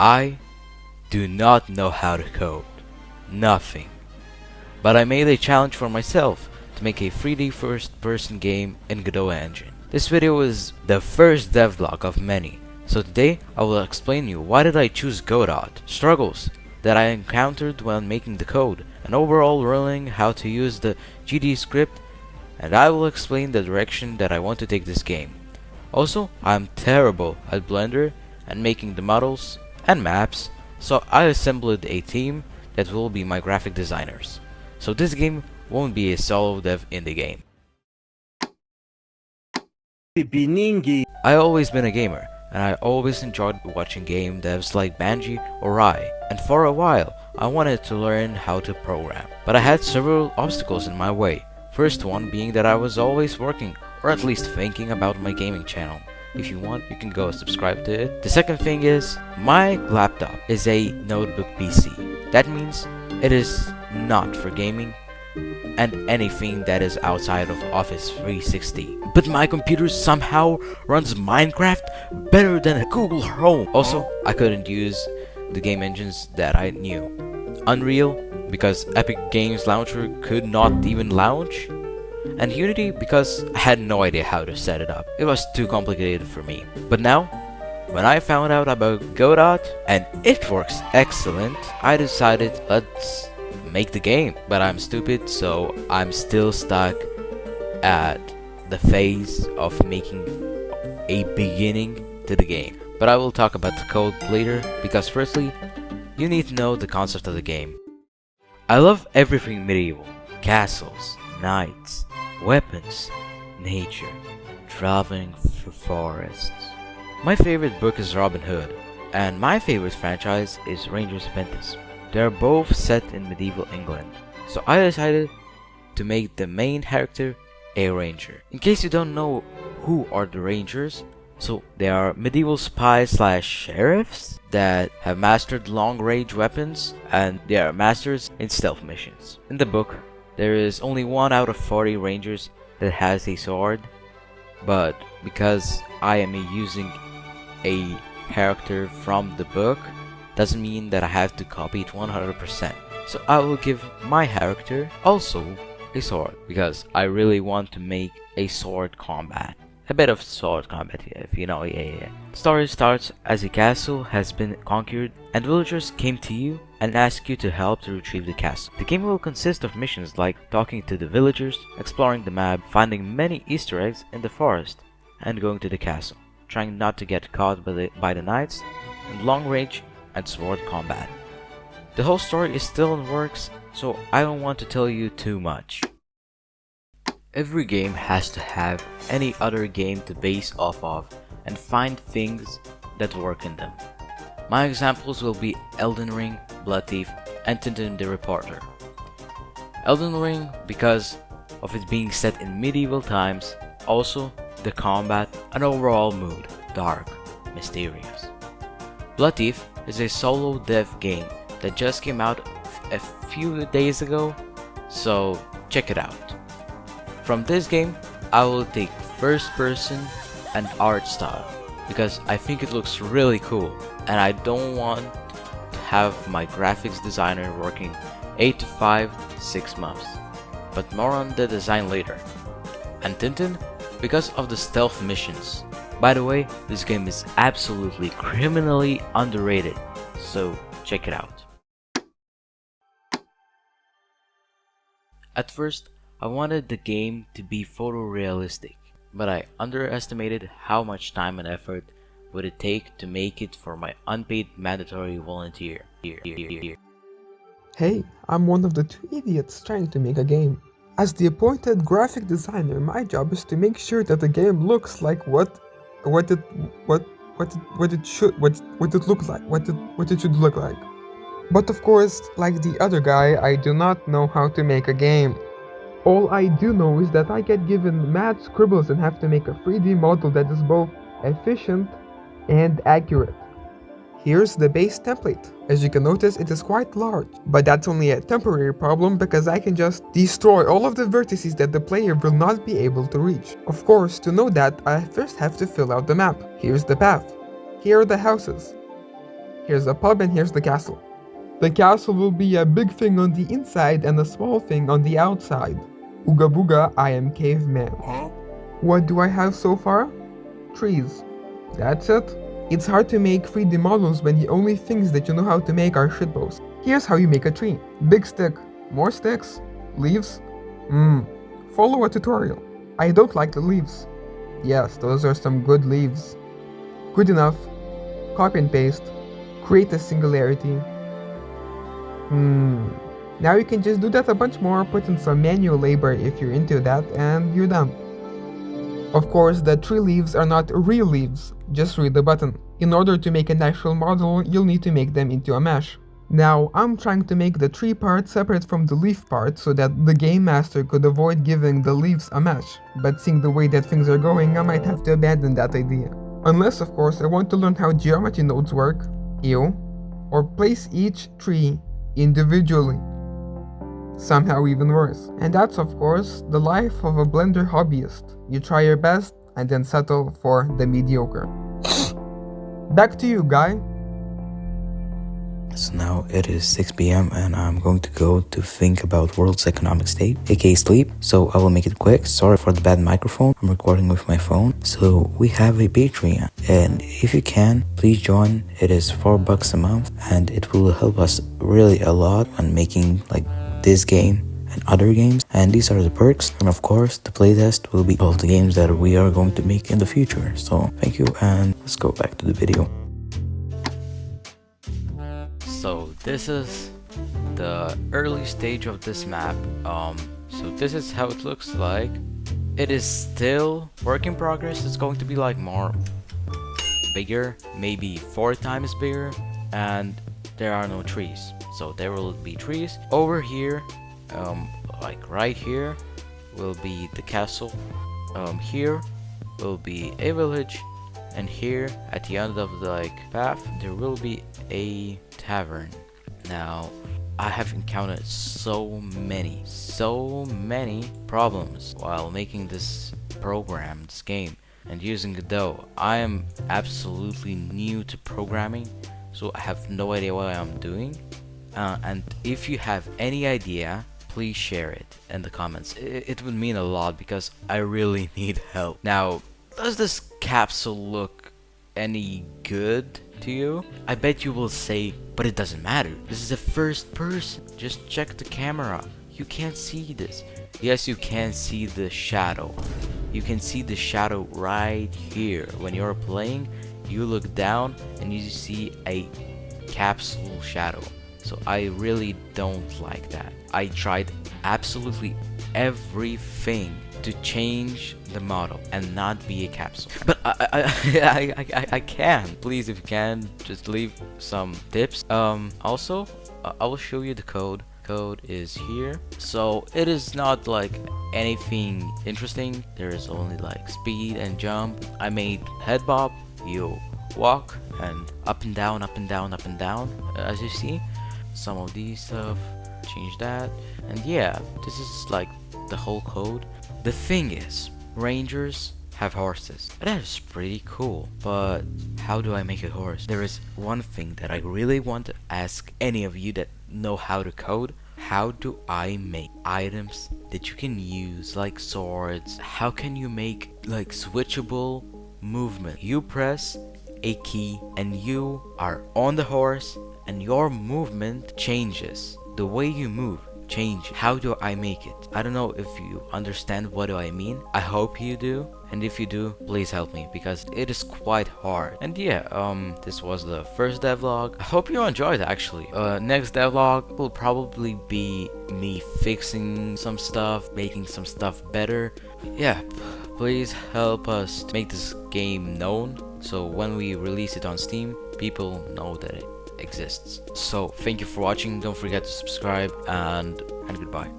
I do not know how to code. Nothing. But I made a challenge for myself to make a 3D first-person game in Godot engine. This video is the first devlog of many, so today I will explain you why did I choose Godot, struggles that I encountered when making the code, and overall learning how to use the GD script, and I will explain the direction that I want to take this game. Also, I'm terrible at Blender and making the models and maps, so I assembled a team that will be my graphic designers. So this game won't be a solo dev in the game. I always been a gamer, and I always enjoyed watching game devs like Banji or Rai, and for a while I wanted to learn how to program. But I had several obstacles in my way. First one being that I was always working, or at least thinking about my gaming channel. If you want, you can go subscribe to it. The second thing is, my laptop is a notebook PC. That means it is not for gaming and anything that is outside of Office 360. But my computer somehow runs Minecraft better than Google Chrome. Also, I couldn't use the game engines that I knew. Unreal, because Epic Games Launcher could not even launch. And Unity, because I had no idea how to set it up. It was too complicated for me. But now, when I found out about Godot, and it works excellent, I decided let's make the game. But I'm stupid, so I'm still stuck at the phase of making a beginning to the game. But I will talk about the code later, because firstly, you need to know the concept of the game. I love everything medieval. Castles, knights, weapons, nature, traveling through forests. My favorite book is Robin Hood, and my favorite franchise is Rangers Apprentice. They are both set in medieval England, so I decided to make the main character a ranger. In case you don't know who are the rangers, so they are medieval spies / sheriffs that have mastered long-range weapons, and they are masters in stealth missions. In the book, there is only 1 out of 40 rangers that has a sword, but because I am using a character from the book, doesn't mean that I have to copy it 100%. So I will give my character also a sword, because I really want to make a sword combat. A bit of sword combat, if you know, yeah. The story starts as a castle has been conquered and villagers came to you and ask you to help to retrieve the castle. The game will consist of missions like talking to the villagers, exploring the map, finding many Easter eggs in the forest, and going to the castle, trying not to get caught by the knights, and long range and sword combat. The whole story is still in works, so I don't want to tell you too much. Every game has to have any other game to base off of and find things that work in them. My examples will be Elden Ring, Blood Thief, and Tintin the Reporter. Elden Ring because of it being set in medieval times, also the combat and overall mood, dark, mysterious. Blood Thief is a solo dev game that just came out a few days ago, so check it out. From this game, I will take first person and art style, because I think it looks really cool, and I don't want to have my graphics designer working 8 to 6 months, but more on the design later. And Tintin, because of the stealth missions. By the way, this game is absolutely criminally underrated, so check it out. At first, I wanted the game to be photorealistic, but I underestimated how much time and effort would it take to make it for my unpaid mandatory volunteer. Hey, I'm one of the 2 idiots trying to make a game. As the appointed graphic designer, my job is to make sure that the game looks like what it should look like. But of course, like the other guy, I do not know how to make a game. All I do know is that I get given mad scribbles and have to make a 3D model that is both efficient and accurate. Here's the base template. As you can notice, it is quite large, but that's only a temporary problem because I can just destroy all of the vertices that the player will not be able to reach. Of course, to know that, I first have to fill out the map. Here's the path. Here are the houses. Here's a pub and here's the castle. The castle will be a big thing on the inside and a small thing on the outside. Ooga booga, I am caveman. Huh? What do I have so far? Trees. That's it. It's hard to make 3D models when the only things that you know how to make are shitposts. Here's how you make a tree. Big stick. More sticks. Leaves. Follow a tutorial. I don't like the leaves. Yes, those are some good leaves. Good enough. Copy and paste. Create a singularity. Now you can just do that a bunch more, put in some manual labor if you're into that, and you're done. Of course, the tree leaves are not real leaves, just read the button. In order to make an actual model, you'll need to make them into a mesh. Now, I'm trying to make the tree part separate from the leaf part so that the game master could avoid giving the leaves a mesh, but seeing the way that things are going, I might have to abandon that idea. Unless, of course, I want to learn how geometry nodes work, or place each tree individually. Somehow even worse. And that's of course the life of a Blender hobbyist. You try your best and then settle for the mediocre. Back to you, Guy. So now it is 6 p.m. and I'm going to go to think about world's economic state, aka sleep. So I will make it quick. Sorry for the bad microphone. I'm recording with my phone. So we have a Patreon, and if you can, please join. It is $4 a month, and it will help us really a lot on making like this game and other games. And these are the perks, and of course the playtest will be all the games that we are going to make in the future. So thank you, and let's go back to the video. So this is the early stage of this map. So this is how it looks like. It is still work in progress. It's going to be like more bigger, maybe 4 times bigger, and there are no trees. So there will be trees over here, like right here will be the castle. Here will be a village, and here at the end of the path there will be a tavern. Now I have encountered so many problems while making this program, this game, and using Godot. I am absolutely new to programming, so I have no idea what I'm doing. And if you have any idea, please share it in the comments. It would mean a lot because I really need help. Now, does this capsule look any good to you? I bet you will say, but it doesn't matter. This is a first person. Just check the camera. You can't see this. Yes, you can see the shadow. You can see the shadow right here. When you're playing, you look down and you see a capsule shadow. So I really don't like that. I tried absolutely everything to change the model and not be a capsule, but I can. Please, if you can, just leave some tips. Also, I will show you the code. Code is here. So it is not like anything interesting. There is only like speed and jump. I made head bob. You walk and up and down, up and down, up and down. As you see, some of these stuff, change that, and yeah, this is like the whole code. The thing is, rangers have horses. That is pretty cool, but how do I make a horse? There is one thing that I really want to ask any of you that know how to code. How do I make items that you can use, like swords? How can you make like switchable movement? You press a key and you are on the horse and your movement changes. The way you move changes. How do I make it? I don't know if you understand what do I mean. I hope you do, and if you do, please help me because it is quite hard. And yeah, this was the first devlog. I hope you enjoyed actually. Next devlog will probably be me fixing some stuff, making some stuff better. Yeah, please help us make this game known, so when we release it on Steam, people know that it exists. So thank you for watching. Don't forget to subscribe, and goodbye.